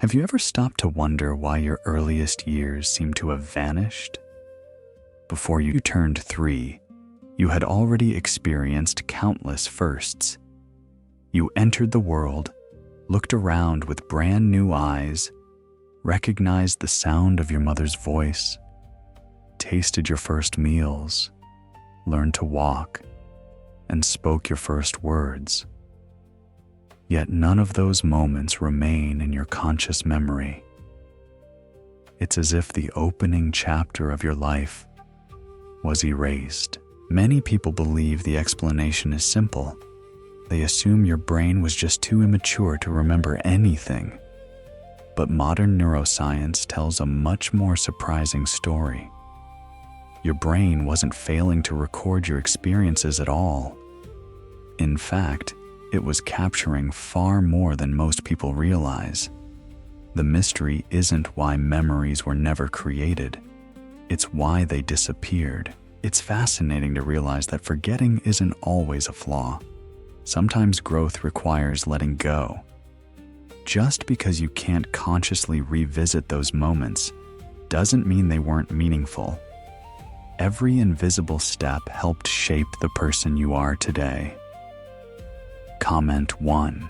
Have you ever stopped to wonder why your earliest years seem to have vanished? Before you turned 3, you had already experienced countless firsts. You entered the world, looked around with brand new eyes, recognized the sound of your mother's voice, tasted your first meals, learned to walk, and spoke your first words. Yet none of those moments remain in your conscious memory. It's as if the opening chapter of your life was erased. Many people believe the explanation is simple. They assume your brain was just too immature to remember anything. But modern neuroscience tells a much more surprising story. Your brain wasn't failing to record your experiences at all. In fact, it was capturing far more than most people realize. The mystery isn't why memories were never created. It's why they disappeared. It's fascinating to realize that forgetting isn't always a flaw. Sometimes growth requires letting go. Just because you can't consciously revisit those moments doesn't mean they weren't meaningful. Every invisible step helped shape the person you are today. Comment 1.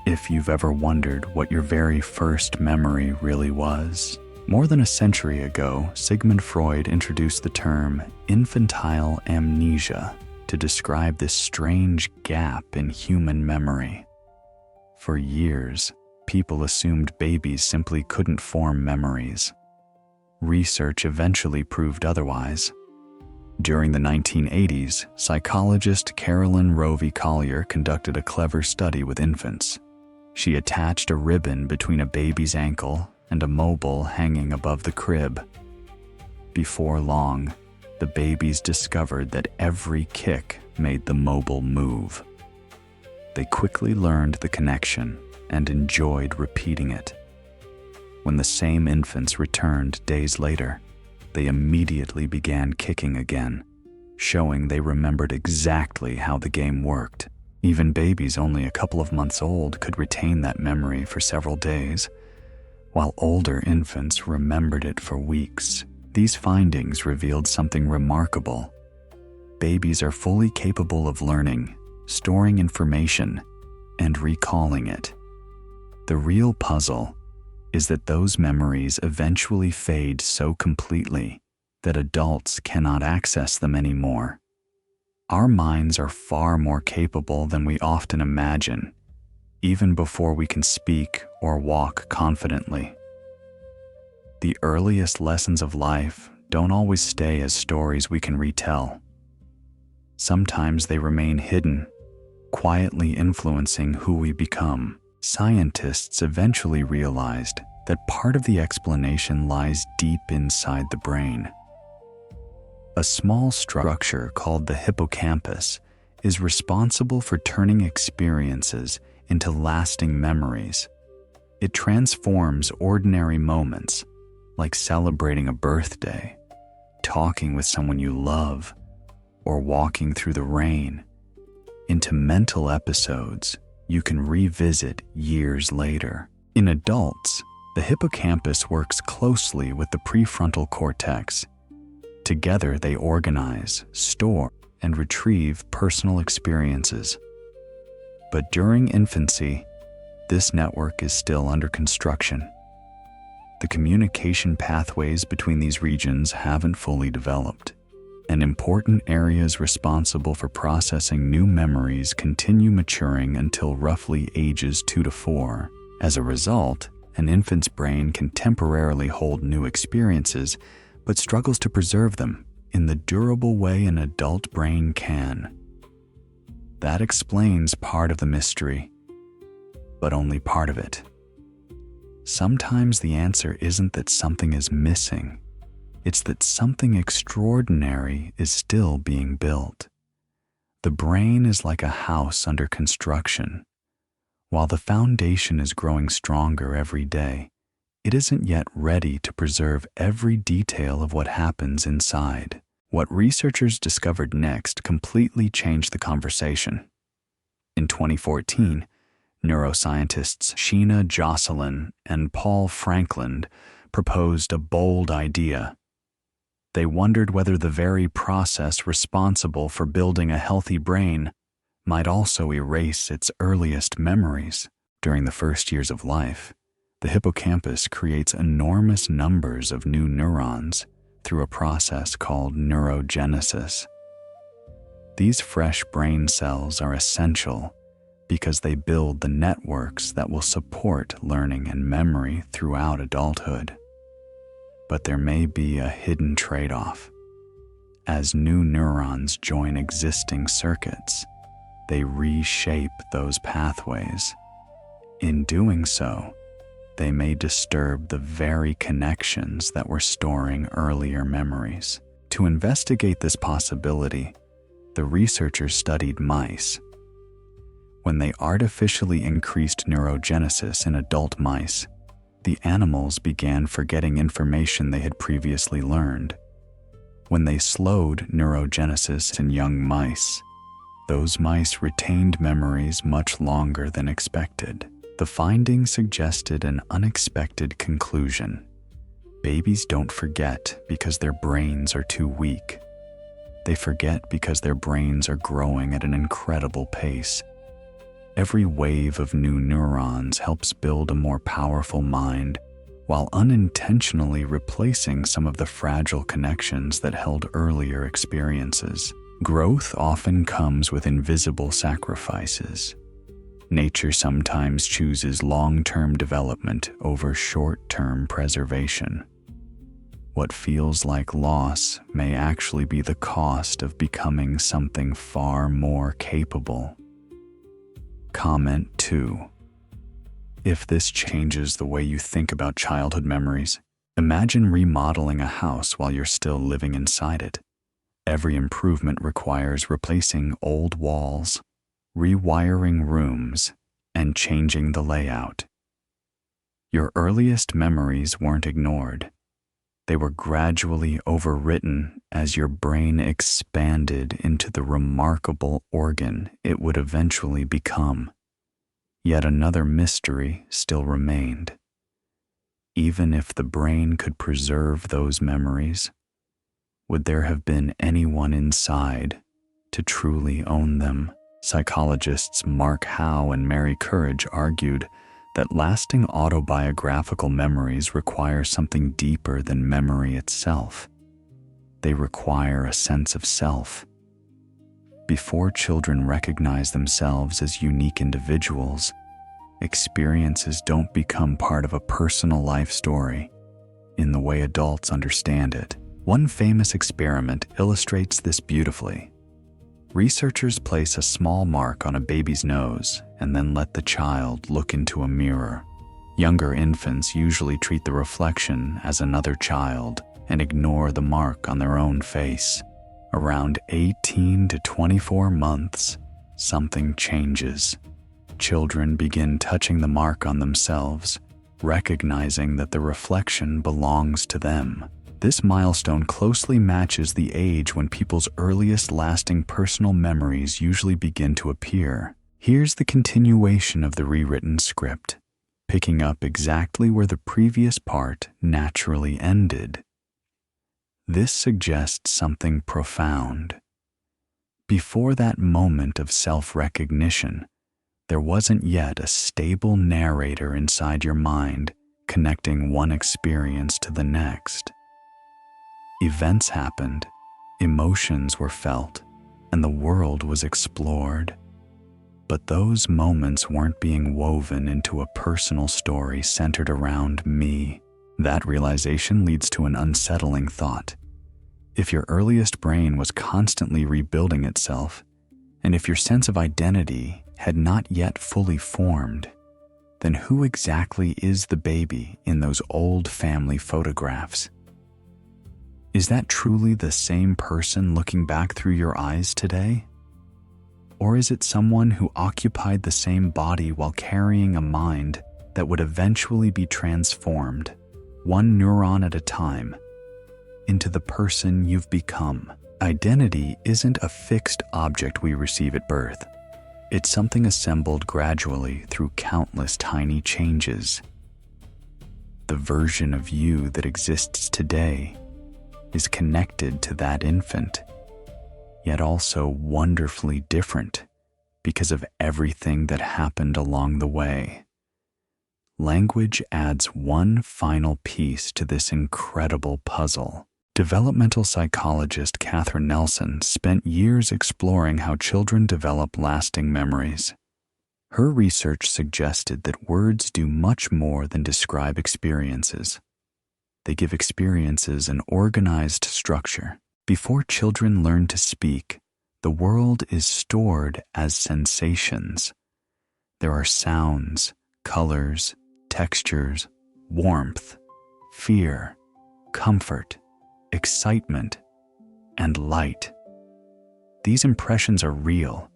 If you've ever wondered what your very first memory really was. More than a century ago, Sigmund Freud introduced the term infantile amnesia to describe this strange gap in human memory. For years, people assumed babies simply couldn't form memories. Research eventually proved otherwise. During the 1980s, psychologist Carolyn Rovi Collier conducted a clever study with infants. She attached a ribbon between a baby's ankle and a mobile hanging above the crib. Before long, the babies discovered that every kick made the mobile move. They quickly learned the connection and enjoyed repeating it. When the same infants returned days later, they immediately began kicking again, showing they remembered exactly how the game worked. Even babies only a couple of months old could retain that memory for several days, while older infants remembered it for weeks. These findings revealed something remarkable. Babies are fully capable of learning, storing information, and recalling it. The real puzzle is that those memories eventually fade so completely that adults cannot access them anymore. Our minds are far more capable than we often imagine, even before we can speak or walk confidently. The earliest lessons of life don't always stay as stories we can retell. Sometimes they remain hidden, quietly influencing who we become. Scientists eventually realized that part of the explanation lies deep inside the brain. A small structure called the hippocampus is responsible for turning experiences into lasting memories. It transforms ordinary moments, like celebrating a birthday, talking with someone you love, or walking through the rain, into mental episodes you can revisit years later. In adults, the hippocampus works closely with the prefrontal cortex. Together, they organize, store, and retrieve personal experiences. But during infancy, this network is still under construction. The communication pathways between these regions haven't fully developed, and important areas responsible for processing new memories continue maturing until roughly ages 2 to 4. As a result, an infant's brain can temporarily hold new experiences, but struggles to preserve them in the durable way an adult brain can. That explains part of the mystery, but only part of it. Sometimes the answer isn't that something is missing. It's that something extraordinary is still being built. The brain is like a house under construction. While the foundation is growing stronger every day, it isn't yet ready to preserve every detail of what happens inside. What researchers discovered next completely changed the conversation. In 2014, Neuroscientists Sheena Jocelyn and Paul Franklin proposed a bold idea. They wondered whether the very process responsible for building a healthy brain might also erase its earliest memories. During the first years of life, the hippocampus creates enormous numbers of new neurons through a process called neurogenesis. These fresh brain cells are essential because they build the networks that will support learning and memory throughout adulthood. But there may be a hidden trade-off. As new neurons join existing circuits, they reshape those pathways. In doing so, they may disturb the very connections that were storing earlier memories. To investigate this possibility, the researchers studied mice. When they artificially increased neurogenesis in adult mice, the animals began forgetting information they had previously learned. When they slowed neurogenesis in young mice, those mice retained memories much longer than expected. The findings suggested an unexpected conclusion. Babies don't forget because their brains are too weak. They forget because their brains are growing at an incredible pace. Every wave of new neurons helps build a more powerful mind, while unintentionally replacing some of the fragile connections that held earlier experiences. Growth often comes with invisible sacrifices. Nature sometimes chooses long-term development over short-term preservation. What feels like loss may actually be the cost of becoming something far more capable. Comment 2. If this changes the way you think about childhood memories, imagine remodeling a house while you're still living inside it. Every improvement requires replacing old walls, rewiring rooms, and changing the layout. Your earliest memories weren't ignored. They were gradually overwritten as your brain expanded into the remarkable organ it would eventually become. Yet another mystery still remained. Even if the brain could preserve those memories, would there have been anyone inside to truly own them? Psychologists Mark Howe and Mary Courage argued that lasting autobiographical memories require something deeper than memory itself. They require a sense of self. Before children recognize themselves as unique individuals, experiences don't become part of a personal life story in the way adults understand it. One famous experiment illustrates this beautifully. Researchers place a small mark on a baby's nose and then let the child look into a mirror. Younger infants usually treat the reflection as another child and ignore the mark on their own face. Around 18 to 24 months, something changes. Children begin touching the mark on themselves, recognizing that the reflection belongs to them. This milestone closely matches the age when people's earliest lasting personal memories usually begin to appear. Here's the continuation of the rewritten script, picking up exactly where the previous part naturally ended. This suggests something profound. Before that moment of self-recognition, there wasn't yet a stable narrator inside your mind connecting one experience to the next. Events happened, emotions were felt, and the world was explored. But those moments weren't being woven into a personal story centered around me. That realization leads to an unsettling thought. If your earliest brain was constantly rebuilding itself, and if your sense of identity had not yet fully formed, then who exactly is the baby in those old family photographs? Is that truly the same person looking back through your eyes today? Or is it someone who occupied the same body while carrying a mind that would eventually be transformed, one neuron at a time, into the person you've become? Identity isn't a fixed object we receive at birth. It's something assembled gradually through countless tiny changes. The version of you that exists today is connected to that infant, yet also wonderfully different because of everything that happened along the way. Language adds one final piece to this incredible puzzle. Developmental psychologist Catherine Nelson spent years exploring how children develop lasting memories. Her research suggested that words do much more than describe experiences. They give experiences an organized structure. Before children learn to speak, the world is stored as sensations. There are sounds, colors, textures, warmth, fear, comfort, excitement, and light. These impressions are real,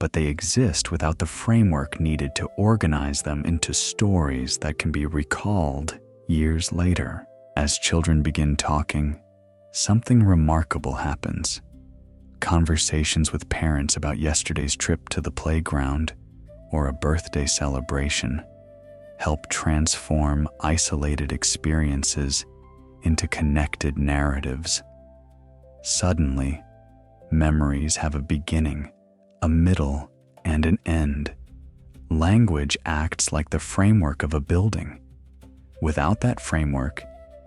but they exist without the framework needed to organize them into stories that can be recalled years later. As children begin talking, something remarkable happens. Conversations with parents about yesterday's trip to the playground or a birthday celebration help transform isolated experiences into connected narratives. Suddenly, memories have a beginning, a middle, and an end. Language acts like the framework of a building. Without that framework,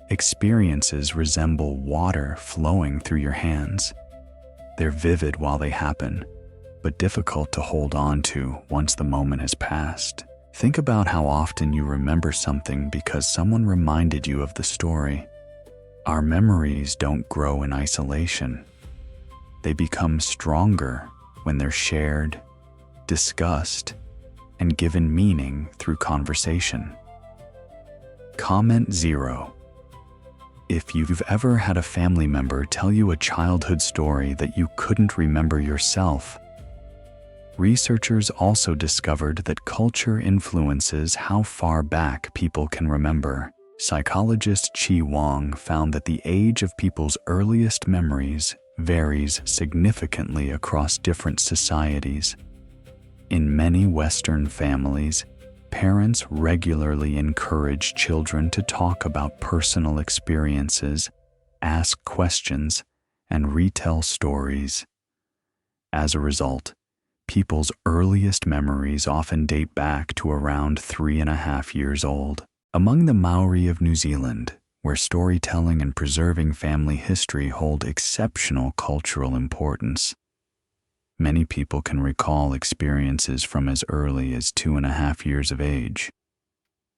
experiences resemble water flowing through your hands. They're vivid while they happen, but difficult to hold on to once the moment has passed. Think about how often you remember something because someone reminded you of the story. Our memories don't grow in isolation. They become stronger when they're shared, discussed, and given meaning through conversation. Comment 0. If you've ever had a family member tell you a childhood story that you couldn't remember yourself. Researchers also discovered that culture influences how far back people can remember. Psychologist Chi Wong found that the age of people's earliest memories varies significantly across different societies. In many Western families, parents regularly encourage children to talk about personal experiences, ask questions, and retell stories. As a result, people's earliest memories often date back to around 3.5 years old. Among the Maori of New Zealand, where storytelling and preserving family history hold exceptional cultural importance, many people can recall experiences from as early as 2.5 years of age.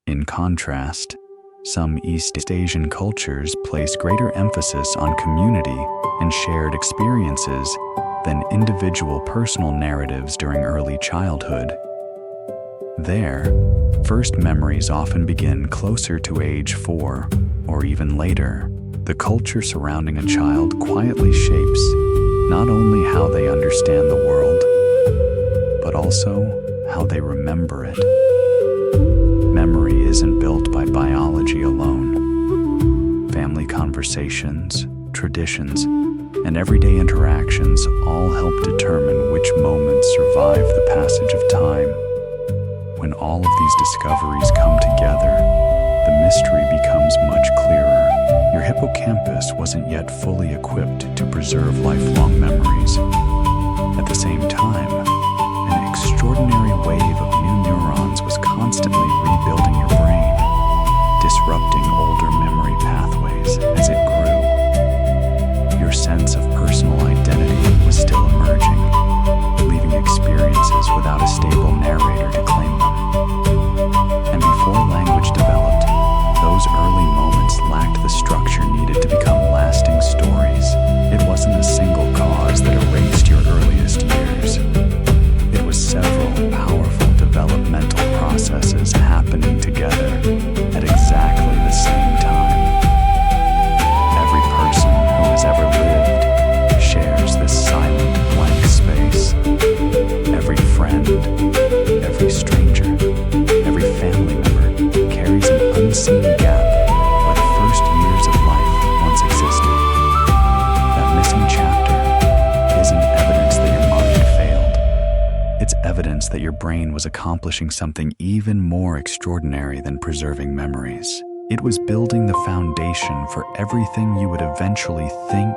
In contrast, some East Asian cultures place greater emphasis on community and shared experiences than individual personal narratives during early childhood. There, first memories often begin closer to age 4 or even later. The culture surrounding a child quietly shapes not only how they understand the world, but also how they remember it. Memory isn't built by biology alone. Family conversations, traditions, and everyday interactions all help determine which moments survive the passage of time. When all of these discoveries come together, the mystery becomes much clearer. Your hippocampus wasn't yet fully equipped to preserve lifelong memories. At the same time, an extraordinary wave of new neurons was constantly rebuilding your brain, disrupting older memory pathways as it grew. Your sense of personal identity was still emerging, leaving experiences without a stable narrator to claim them. And before language developed, those early moments lacked the structure needed to become lasting stories. It wasn't a single cause that erased your earliest years. It was several powerful developmental processes happening together at exactly the same time. Every person who has ever lived shares this silent blank space. Every friend, every stranger, every family member carries that your brain was accomplishing something even more extraordinary than preserving memories. It was building the foundation for everything you would eventually think,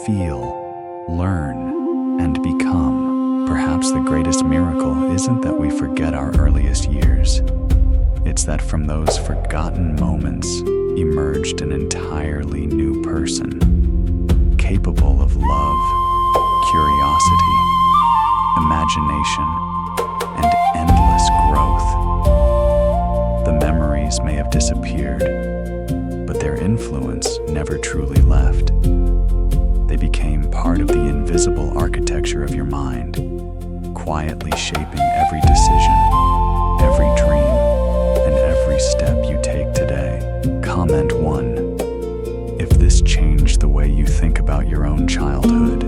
feel, learn, and become. Perhaps the greatest miracle isn't that we forget our earliest years. It's that from those forgotten moments emerged an entirely new person, capable of love, curiosity, imagination, and endless growth. The memories may have disappeared, but their influence never truly left. They became part of the invisible architecture of your mind, quietly shaping every decision, every dream, and every step you take today. Comment 1. If this changed the way you think about your own childhood.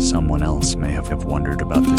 Someone else may have wondered about the